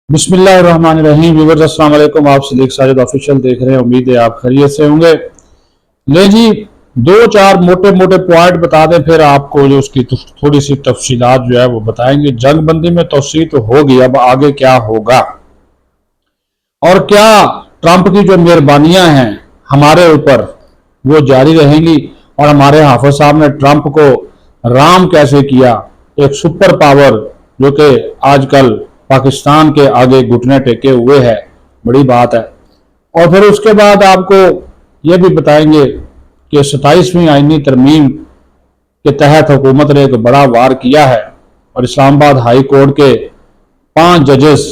बिस्मिल्लाहिर्रहमानिर्रहीम। व्यूअर्स अस्सलाम वालेकुम। आप सिद्दीक साजिद ऑफिशियल देख रहे हैं, उम्मीद है आप खैरियत से होंगे। ले जी, दो चार मोटे मोटे पॉइंट बता दें, फिर आपको जो उसकी थोड़ी सी तफसीलात जो है वो बताएंगे। जंग बंदी में तौसीह तो होगी, अब आगे क्या होगा और क्या ट्रंप की जो मेहरबानियां हैं हमारे ऊपर वो जारी रहेंगी, और हमारे हाफिज साहब ने ट्रंप को राम कैसे किया, एक सुपर पावर जो कि आजकल पाकिस्तान के आगे घुटने टेके हुए है, बड़ी बात है। और फिर उसके बाद आपको ये भी बताएंगे कि 27वीं आईनी तरमीम के तहत हुकूमत ने एक बड़ा वार किया है और इस्लामाबाद हाई कोर्ट के 5 जजेस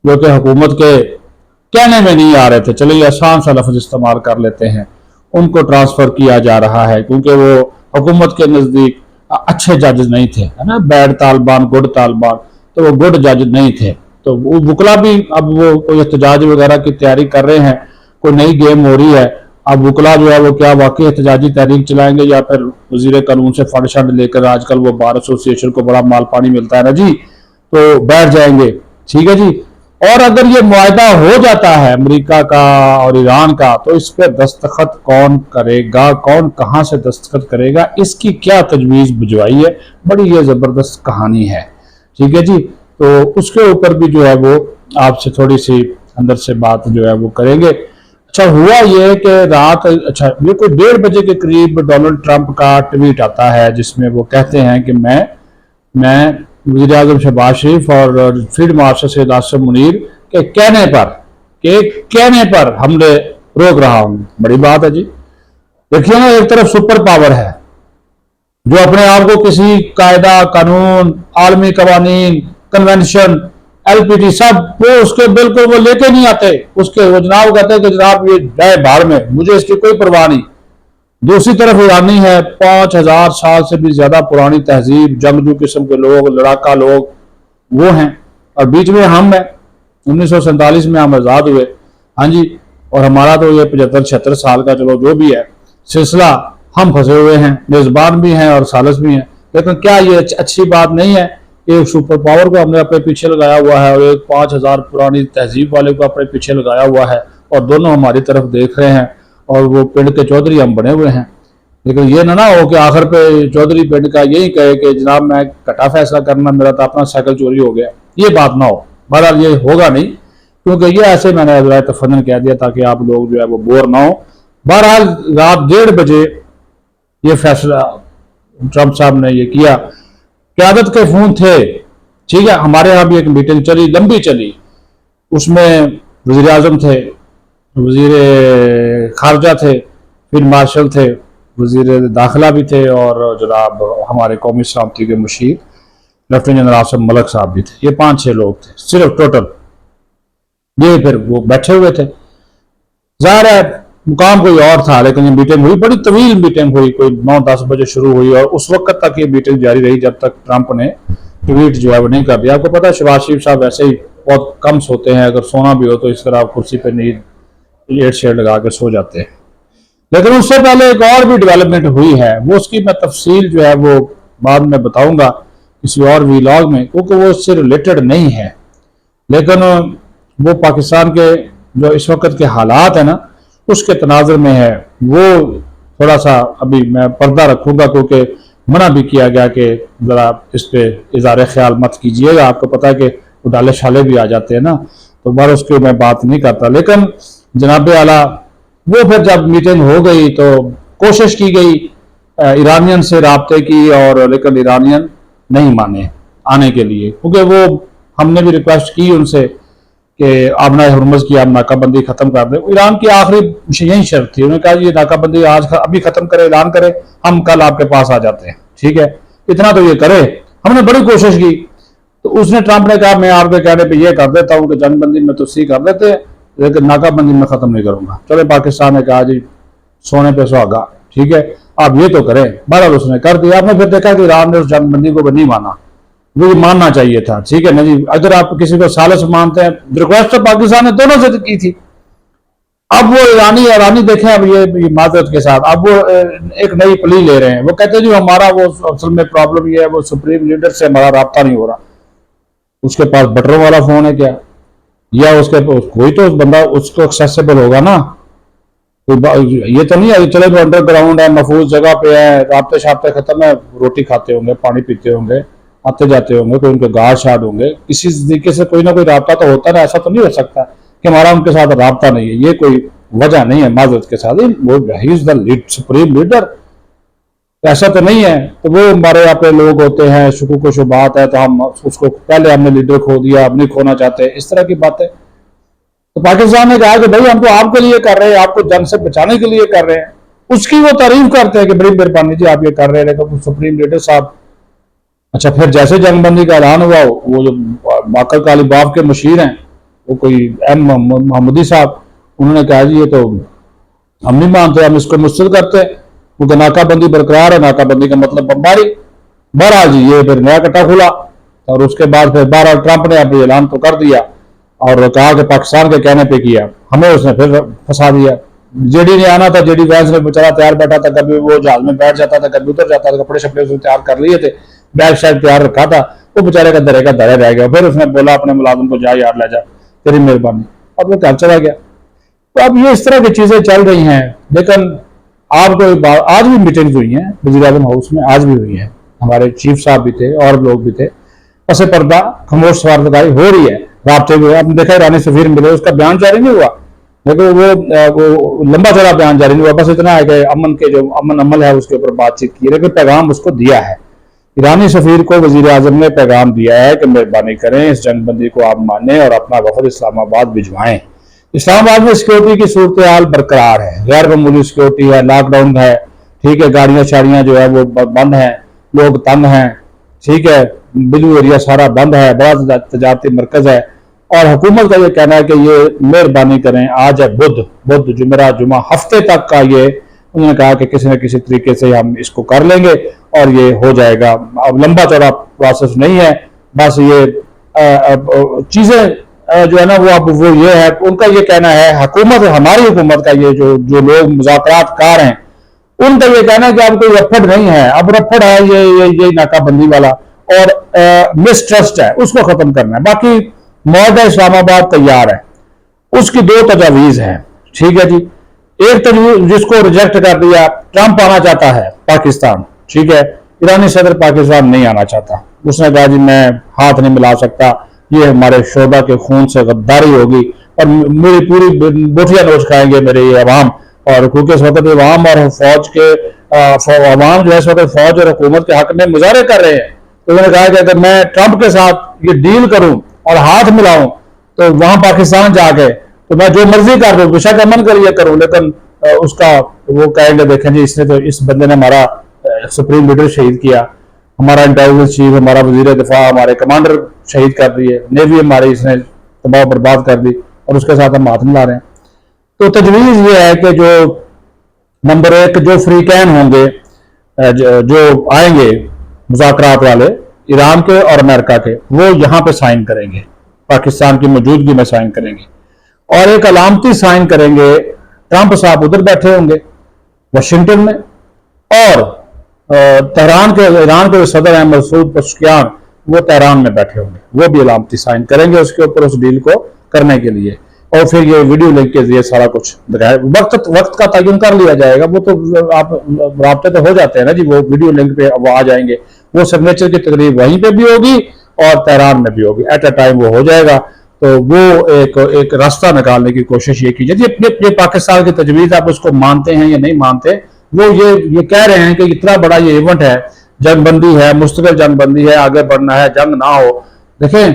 जो कि हुकूमत के कहने में नहीं आ रहे थे, चलिए आसान सा लफ्ज इस्तेमाल कर लेते हैं, उनको ट्रांसफर किया जा रहा है क्योंकि वो हुकूमत के नजदीक अच्छे जज नहीं थे, है ना, बैड तालिबान गुड तालिबान, तो वो गुड जज नहीं थे। तो वो वकला भी अब वो कोई एहतजाज वगैरह की तैयारी कर रहे हैं, कोई नई गेम हो रही है। अब वकला जो है वो क्या वाकई एहतजाजी तहरीक चलाएंगे या फिर वजीर कानून से फंड शंड लेकर, आजकल वो बार एसोसिएशन को बड़ा माल पानी मिलता है ना जी, तो बैठ जाएंगे। ठीक है जी। और अगर ये मुआहदा हो जाता है अमेरिका का और ईरान का, तो इस पर दस्तखत कौन करेगा, कौन कहां से दस्तखत करेगा, इसकी क्या तजवीज़ भिजवाई है, बड़ी ये ज़बरदस्त कहानी है। ठीक है जी। तो उसके ऊपर भी जो है वो आपसे थोड़ी सी अंदर से बात जो है वो करेंगे। अच्छा, हुआ ये कि रात, अच्छा ये कोई 1:30 बजे के करीब डोनाल्ड ट्रंप का ट्वीट आता है जिसमें वो कहते हैं कि मैं वज़ीर आज़म शहबाज शरीफ और फील्ड मार्शल सैयद आसिम मुनीर के कहने पर हमले रोक रहा हूं। बड़ी बात है जी। देखिए ना, एक तरफ सुपर पावर है जो अपने आप को किसी कायदा कानून आलमी कवानीन कन्वेंशन एलपीटी सब वो उसके बिल्कुल वो लेके नहीं आते, उसके वो जनाब कहते हैं कि जनाब ये जाए भाड़ में, मुझे इसकी कोई परवाह नहीं। दूसरी तरफ ईरानी है, 5000 साल से भी ज्यादा पुरानी तहजीब, जंगजू किस्म के लोग, लड़ाका लोग वो हैं, और बीच में हम हैं। 1947 में हम आजाद हुए, हाँ जी, और हमारा तो ये 75-76 साल का चलो जो भी है सिलसिला, हम फंसे हुए हैं, मेजबान भी हैं और सालस भी हैं। लेकिन क्या ये अच्छी बात नहीं है? एक सुपर पावर को हमने अपने पीछे लगाया हुआ है और एक 5000 पुरानी तहजीब वाले को अपने पीछे लगाया हुआ है, और दोनों हमारी तरफ देख रहे हैं, और वो पिंड के चौधरी हम बने हुए हैं। लेकिन ये ना हो कि आखिर पे चौधरी पिंड का यही कहे कि जनाब मैं कटा फैसला करना, मेरा तो अपना साइकिल चोरी हो गया, ये बात ना हो। बहरहाल ये होगा नहीं, क्योंकि ये ऐसे मैंने तफन्नन कह दिया ताकि आप लोग जो है वो बोर ना हो। बहरहाल रात 1:30 बजे ये फैसला ट्रंप साहब ने ये किया। क़यादत के फोन थे, ठीक है, हमारे यहाँ भी एक मीटिंग चली, लंबी चली, उसमें वज़ीर आज़म थे, वज़ीर खारजा थे, फील्ड मार्शल थे, वज़ीर दाखिला भी थे, और जनाब हमारे कौमी सलामती के मुशीर लेफ्टिनेंट जनरल आसिम मलिक साहब भी थे। ये 5-6 लोग थे सिर्फ टोटल। ये फिर वो बैठे हुए थे, ज़ाहिर है मुकाम कोई और था, लेकिन ये मीटिंग हुई, बड़ी तवील मीटिंग हुई, कोई 9-10 बजे शुरू हुई और उस वक्त तक ये मीटिंग जारी रही जब तक ट्रंप ने ट्वीट जो है वो नहीं कर दिया। आपको पता है शहबाज शरीफ साहब वैसे ही बहुत कम सोते हैं, अगर सोना भी हो तो इस तरह कुर्सी पर नींद लेट शेड लगा के सो जाते हैं। लेकिन उससे पहले एक और भी डेवलपमेंट हुई है, वो उसकी मैं तफसील जो है वो बाद में बताऊंगा किसी और वीलॉग में, क्योंकि वो उससे रिलेटेड नहीं है। लेकिन वो पाकिस्तान के जो इस वक्त के हालात है ना, उसके तनाजुर में है। वो थोड़ा सा अभी मैं पर्दा रखूंगा, क्योंकि मना भी किया गया कि ज़रा इस पर इज़हार ख्याल मत कीजिएगा। आपको पता है कि उड़ाले शाले भी आ जाते हैं ना, तो बार उसकी मैं बात नहीं करता। लेकिन जनाब आला वो फिर जब मीटिंग हो गई तो कोशिश की गई ईरानियन से रबते की, और लेकिन ईरानियन नहीं माने आने के लिए, क्योंकि वो हमने भी रिक्वेस्ट की उनसे कि आबना हरमज की आप नाकाबंदी खत्म कर दें। ईरान की आखिरी यही शर्त थी, उन्होंने कहा ये नाकाबंदी आज अभी खत्म करे, ऐलान करे, हम कल आपके पास आ जाते हैं। ठीक है, इतना तो ये करे। हमने बड़ी कोशिश की, तो उसने ट्रंप ने कहा मैं आपके कहने पे ये कर देता हूँ कि जंगबंदी में तो सी कर देते हैं, लेकिन नाकाबंदी में खत्म नहीं करूंगा। चले पाकिस्तान ने कहा जी सोने पे सुहागा, ठीक है, आप ये तो करें। बहरहाल उसने कर दिया। आपने फिर देखा कि ईरान ने उस जंगबंदी को नहीं माना, वो मानना चाहिए था। ठीक है ना जी, अगर आप किसी को सालिस मानते हैं, रिक्वेस्ट तो पाकिस्तान ने दोनों से की थी। अब वो ईरानी देखें, अब ये माजरत के साथ अब वो एक नई प्ली ले रहे हैं। वो कहते हैं जी हमारा वो असल में प्रॉब्लम ये है, वो सुप्रीम लीडर से हमारा राब्ता नहीं हो रहा। उसके पास बटनों वाला फोन है क्या, या उसके कोई तो बंदा उसको एक्सेसिबल होगा ना। ये तो नहीं है चले तो अंडरग्राउंड है, महफूज जगह पे है, रास्ते शाब्ते खत्म है, रोटी खाते होंगे, पानी पीते होंगे, आते जाते होंगे, कोई उनके गार्ड शार्ड होंगे, किसी तरीके से कोई ना कोई रास्ता तो होता है। ऐसा तो नहीं हो सकता कि हमारा उनके साथ रास्ता नहीं है, ये कोई वजह नहीं है माजरत के साथ। वो he is the supreme leader, ऐसा तो नहीं है। तो वो हमारे यहाँ पे लोग होते हैं, शुक्र को शुबात है, तो हम उसको पहले हमने लीडर खो दिया, अब नहीं खोना चाहते, इस तरह की बातें। तो पाकिस्तान ने कहा कि भाई हम तो आपके लिए कर रहे हैं, आपको जंग से बचाने के लिए कर रहे हैं। उसकी वो तारीफ करते हैं कि बड़ी मेहरबानी जी आप ये कर रहे हैं, लेकिन सुप्रीम लीडर साहब। अच्छा, फिर जैसे जंगबंदी का ऐलान हुआ, वो जो बाकर कालीबाफ के मशीर हैं, वो कोई एम मोहम्मदी साहब, उन्होंने कहा जी ये तो हम नहीं मानते, हम इसको मुस्तरद करते हैं, क्योंकि नाकाबंदी बरकरार है, नाकाबंदी का मतलब बमबारी। बहरहाल जी ये फिर नया कट्टा खुला, और उसके बाद फिर बहरहाल ट्रंप ने अपनी ऐलान तो कर दिया और कहा कि पाकिस्तान के कहने पे किया, हमें उसने फिर फंसा दिया। जेडी ने आना था, जेडी वैंस में बेचारा तैयार बैठा था, कभी वो जहाज में बैठ जाता था, कभी उतर जाता था, कपड़े शपड़े उसने तैयार कर लिए थे, बैग शैग तैयार रखा था, वो बेचारे का दरे रह गया। फिर उसने बोला अपने मुलाजिम को, जा यार ले जा, तेरी मेहरबानी, अब वो घर चला गया। तो अब ये इस तरह की चीजें चल रही हैं। लेकिन आपको आज भी मीटिंग्स हुई हैं वज़ीर-ए-आज़म हाउस में, आज भी हुई है, हमारे चीफ साहब भी थे और लोग भी थे, पसे पर्दा खामोश सवारदारी हो रही है, राब्ते हुए। आपने देखा ईरानी सफीर मिले, उसका बयान जारी नहीं हुआ, लेकिन वो लंबा चौड़ा बयान जारी नहीं हुआ, बस इतना है कि अमन के जो अमन अमल है उसके ऊपर बातचीत की, लेकिन पैगाम उसको दिया है। ईरानी सफीर को वज़ीर-ए-आज़म ने पैगाम दिया है कि मेहरबानी करें, इस जंगबंदी को आप माने और अपना वफद इस्लामाबाद भिजवाएं। इस्लामाबाद में सिक्योरिटी की सूरत हाल बरकरार है, गैर मामूली सिक्योरिटी है, लॉकडाउन है, ठीक है, गाड़ियां शाड़ियां जो है वो बंद हैं, लोग तंग हैं, ठीक है, बिलू एरिया सारा बंद है, बड़ा तजारती मरकज है। और हुकूमत का ये कहना है कि ये मेहरबानी करें, आज है बुध जुमेरा जुमा, हफ्ते तक का ये उन्होंने कहा कि किसी न किसी तरीके से हम इसको कर लेंगे और ये हो जाएगा। अब लंबा चौड़ा प्रोसेस नहीं है, बस ये चीजें जो है ना वो अब वो ये है, उनका ये कहना है, हुकूमत हमारी हुकूमत का ये जो लोग मुज़ाकरात कार हैं, उनका ये कहना है कि अब कोई रफड़ नहीं है, अब रफड़ है ये नाकाबंदी वाला और मिसट्रस्ट है, उसको खत्म करना है। बाकी मौदा इस्लामाबाद तैयार है, उसकी दो तजावीज हैं, ठीक है जी। एक तजवीज जिसको रिजेक्ट कर दिया, ट्रंप आना चाहता है पाकिस्तान, ठीक है, ईरानी सदर पाकिस्तान नहीं आना चाहता, उसने कहा जी मैं हाथ नहीं मिला सकता, ये हमारे शोधा के खून से गद्दारी होगी और मेरी पूरी बोटियां नोच खाएंगे मेरे ये अवाम। और क्योंकि इस वक्त अवाम और फौज के अवाम जो है इस वक्त फौज और हुकूमत के हक में मुजाहरे कर रहे हैं, तो उन्होंने कहा कि अगर मैं ट्रंप के साथ ये डील करूं और हाथ मिलाऊं तो वहां पाकिस्तान जाके तो मैं जो मर्जी कर दूं, बेशक अमन के लिए करूं, लेकिन उसका वो कहेंगे देखें जी इसने तो इस बंदे ने हमारा सुप्रीम लीडर शहीद किया, हमारा इंटेलिजेंस चीफ, हमारा वजीर दिफा, हमारे कमांडर शहीद कर दिए, नेवी हमारी इसने तबाह बर्बाद कर दी और उसके साथ हम हाथ मिला रहे हैं। तो तजवीज़ ये है कि जो नंबर एक जो फ्रीकैन होंगे, जो आएंगे मुज़ाकरात वाले ईरान के और अमेरिका के, वो यहाँ पे साइन करेंगे, पाकिस्तान की मौजूदगी में साइन करेंगे और एक अलामती साइन करेंगे। ट्रंप साहब उधर बैठे होंगे वाशिंगटन में, और तेहरान के ईरान के सदर हैं मसूद पशकियान, वो तेहरान में बैठे होंगे, वो भी अलामती साइन करेंगे उसके ऊपर, उस डील को करने के लिए। और फिर ये वीडियो लिंक के जरिए सारा कुछ दिखाए, वक्त का तयन कर लिया जाएगा। वो तो आप राब्ते तो हो जाते हैं ना जी, वो वीडियो लिंक पे वो आ जाएंगे, वो सिग्नेचर की तकरीब वहीं पे भी होगी और तेहरान में भी होगी, एट अ टाइम वो हो जाएगा। तो वो एक रास्ता निकालने की कोशिश ये की जाए। ये पाकिस्तान की तजवीज़ आप उसको मानते हैं या नहीं मानते, वो ये कह रहे हैं कि इतना बड़ा ये इवेंट है, जंगबंदी है, मुस्तकिल जंगबंदी है, आगे बढ़ना है, जंग ना हो। देखें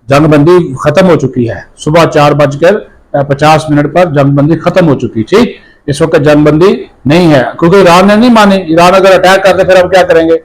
जंगबंदी खत्म हो चुकी है, सुबह 4:50 पर जंगबंदी खत्म हो चुकी, ठीक। इस वक्त जंगबंदी नहीं है क्योंकि ईरान ने नहीं मानी। ईरान अगर अटैक करते फिर हम क्या करेंगे?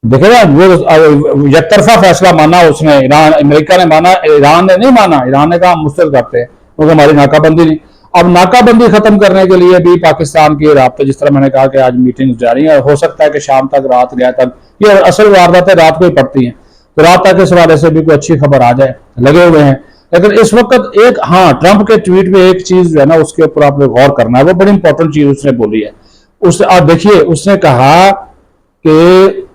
देखेगा वो यकतरफा फैसला माना उसने, ईरान अमेरिका ने माना, ईरान ने नहीं माना। ईरान ने कहा हम मुस्तकिल करते हैं क्योंकि हमारी नाकाबंदी नहीं। अब नाकाबंदी खत्म करने के लिए भी पाकिस्तान के राब्ते, जिस तरह मैंने कहा कि आज मीटिंग जारी है, हो सकता है कि शाम तक, रात गया तक, ये असल वारदातें रात को ही पड़ती हैं, तो रात तक इस हवाले से भी कोई अच्छी खबर आ जाए, लगे हुए हैं। लेकिन इस वक्त एक, हाँ, ट्रंप के ट्वीट में एक चीज जो है ना उसके ऊपर आपने गौर करना है, वो बड़ी इंपॉर्टेंट चीज उसने बोली है। उसने, आप देखिए, उसने कहा कि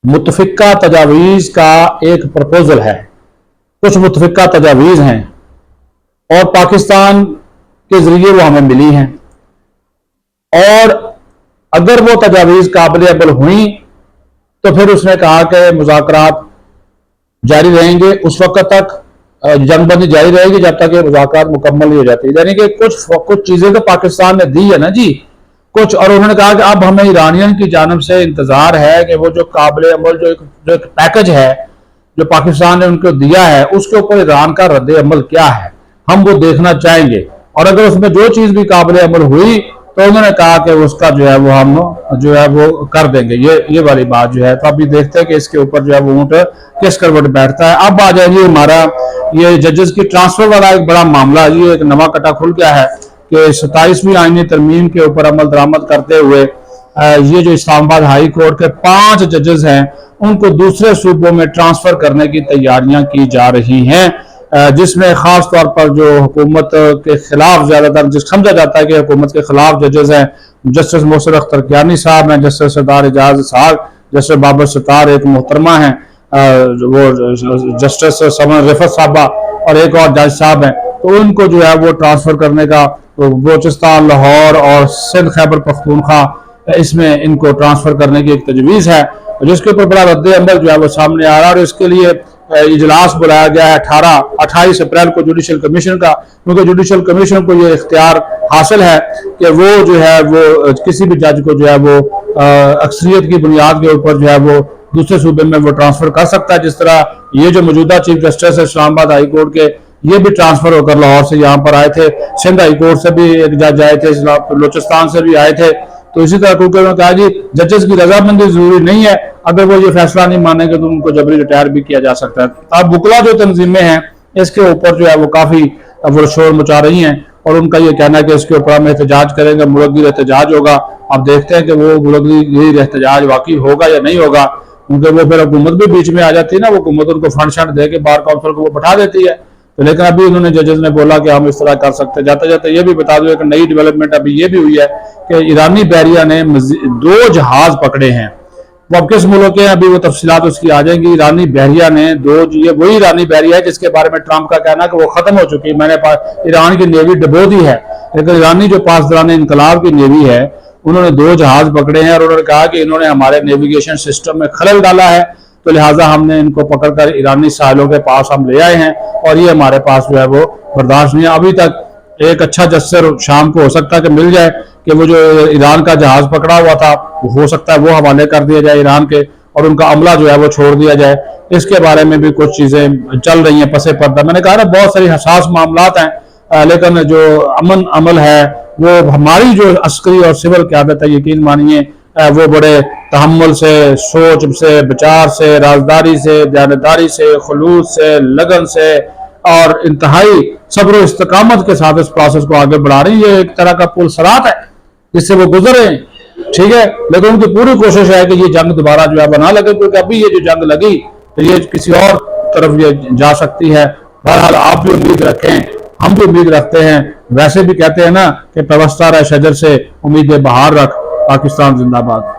मुतफिका तजावीज़ का एक प्रपोजल है, कुछ मुतफिका तजावीज़ हैं और पाकिस्तान के ज़रिए वो हमें मिली हैं, और अगर वो तजावीज़ काबिल अमल हुई तो फिर उसने कहा कि मुज़ाकरात जारी रहेंगे उस वक्त तक, जंगबंदी जारी रहेगी जब तक ये मुज़ाकरात मुकम्मल नहीं हो जाती। यानी कि कुछ चीज़ें तो पाकिस्तान ने दी है ना जी, कुछ, और उन्होंने कहा कि अब हमें ईरानियन की जानब से इंतजार है कि वो जो काबिल अमल जो एक पैकेज है जो पाकिस्तान ने उनको दिया है उसके ऊपर ईरान का रद्द अमल क्या है, हम वो देखना चाहेंगे, और अगर उसमें जो चीज़ भी काबिल अमल हुई तो उन्होंने कहा कि उसका जो है वो हम जो है वो कर देंगे, ये वाली बात जो है। तो अभी देखते हैं कि इसके ऊपर जो है वो ऊँट किस करवट बैठता है। अब आ जाएगी हमारा ये जजेस की ट्रांसफर वाला एक बड़ा मामला, ये एक नवा कटा खुल गया है कि 27वीं आईनी तरमीम के ऊपर अमल दरामद करते हुए ये जो इस्लामाबाद हाई कोर्ट के 5 जजेस हैं उनको दूसरे सूबों में ट्रांसफर करने की तैयारियां की जा रही हैं, जिसमें खास तौर पर जो हुकूमत के खिलाफ ज्यादातर जिस समझा जाता है कि हुकूमत के खिलाफ जजेस हैं, जस्टिस मोहसिन अख्तर कियानी साहब हैं, जस्टिस सरदार एजाज साहब, जस्टिस बाबर सत्तार एक मोहतरमा हैं, वो जस्टिस समन रिफत साहबा और एक और जज साहब हैं, तो उनको जो है वो ट्रांसफर करने का बलोचिस्तान, लाहौर और सिंध खैबर पख्तूनख्वा इसमें इनको ट्रांसफर करने की एक तजवीज़ है, जिसके ऊपर बड़ा रद्द अमल जो है वो सामने आ रहा है। और इसके लिए इजलास बुलाया गया है 28 अप्रैल को जुडिशल कमीशन का, क्योंकि जुडिशल कमीशन को ये इख्तियार हासिल है कि वो जो है वो किसी भी जज को जो है वो अक्सरियत की बुनियाद के ऊपर जो है वो दूसरे सूबे में वो ट्रांसफर कर सकता है। जिस तरह ये जो मौजूदा चीफ जस्टिस है इस्लामाबाद हाई कोर्ट के, ये भी ट्रांसफर होकर लाहौर से यहाँ पर आए थे, सिंध हाई कोर्ट से भी एक जज आए थे, बलोचिस्तान से भी आए थे। तो इसी तरह क्योंकि उन्होंने कहा जी जजेस की रजामंदी जरूरी नहीं है, अगर वो ये फैसला नहीं मानेंगे तो उनको जबरी रिटायर भी किया जा सकता है। अब बुकला जो तंजीमें हैं इसके ऊपर जो है वो काफी वो शोर मचा रही हैं और उनका ये कहना है कि इसके ऊपर हम एहतजाज करेंगे, मुलग्गिर एहतजाज होगा। अब देखते हैं कि वो मुलग्गिर एहतजाज वाकई होगा या नहीं होगा, क्योंकि वो फिर हुकूमत भी बीच में आ जाती है ना, वो हुकूमत उनको फंड शंड दे के बार काउंसिल को वो बैठा देती है। तो लेकिन अभी उन्होंने जजेस ने बोला कि हम इस तरह कर सकते हैं। जाते जाते ये भी बता दो एक नई डेवलपमेंट अभी ये भी हुई है कि ईरानी बहरिया ने 2 जहाज पकड़े हैं। वो अब किस मुल्क के हैं अभी वो तफसीलात उसकी आ जाएंगी। ईरानी बहरिया ने ये वही ईरानी बहरिया है जिसके बारे में ट्रंप का कहना कि वो खत्म हो चुकी है, मैंने ईरान की नेवी डबो दी है, लेकिन ईरानी जो पासदारान इनकलाब की नेवी है उन्होंने 2 जहाज पकड़े हैं और उन्होंने कहा कि इन्होंने हमारे नेविगेशन सिस्टम में खलल डाला है, तो लिहाजा हमने इनको पकड़कर ईरानी साहिलों के पास हम ले आए हैं और ये हमारे पास जो है वो बर्दाश्त नहीं है। अभी तक एक अच्छा जस्टिस शाम को हो सकता है कि मिल जाए कि वो जो ईरान का जहाज पकड़ा हुआ था हो सकता है वो हवाले कर दिया जाए ईरान के और उनका अमला जो है वो छोड़ दिया जाए। इसके बारे में भी कुछ चीजें चल रही हैं पसे पर्दा। मैंने कहा ना बहुत सारी हसास मामलात हैं, लेकिन जो अमन अमल है वो हमारी जो अस्करी और सिविल क़यादत है यकीन मानिए वो बड़े तहम्मुल से, सोच से, विचार से, राजदारी से, दयानतदारी से, खुलूस से, लगन से और इंतहाई सब्र इस्तकामत के साथ इस प्रोसेस को आगे बढ़ा रही है। ये एक तरह का पुल सरात है जिससे वो गुजर रहे हैं, ठीक है, लेकिन उनकी पूरी कोशिश है कि ये जंग दोबारा जो है बना लगे, क्योंकि अभी ये जो जंग लगी तो ये किसी और तरफ ये जा सकती है। बहरहाल आप भी उम्मीद रखें, हम भी उम्मीद रखते हैं। वैसे भी कहते हैं ना कि पेवस्ता रहे शजर से उम्मीदें बहार रख, पाकिस्तान जिंदाबाद।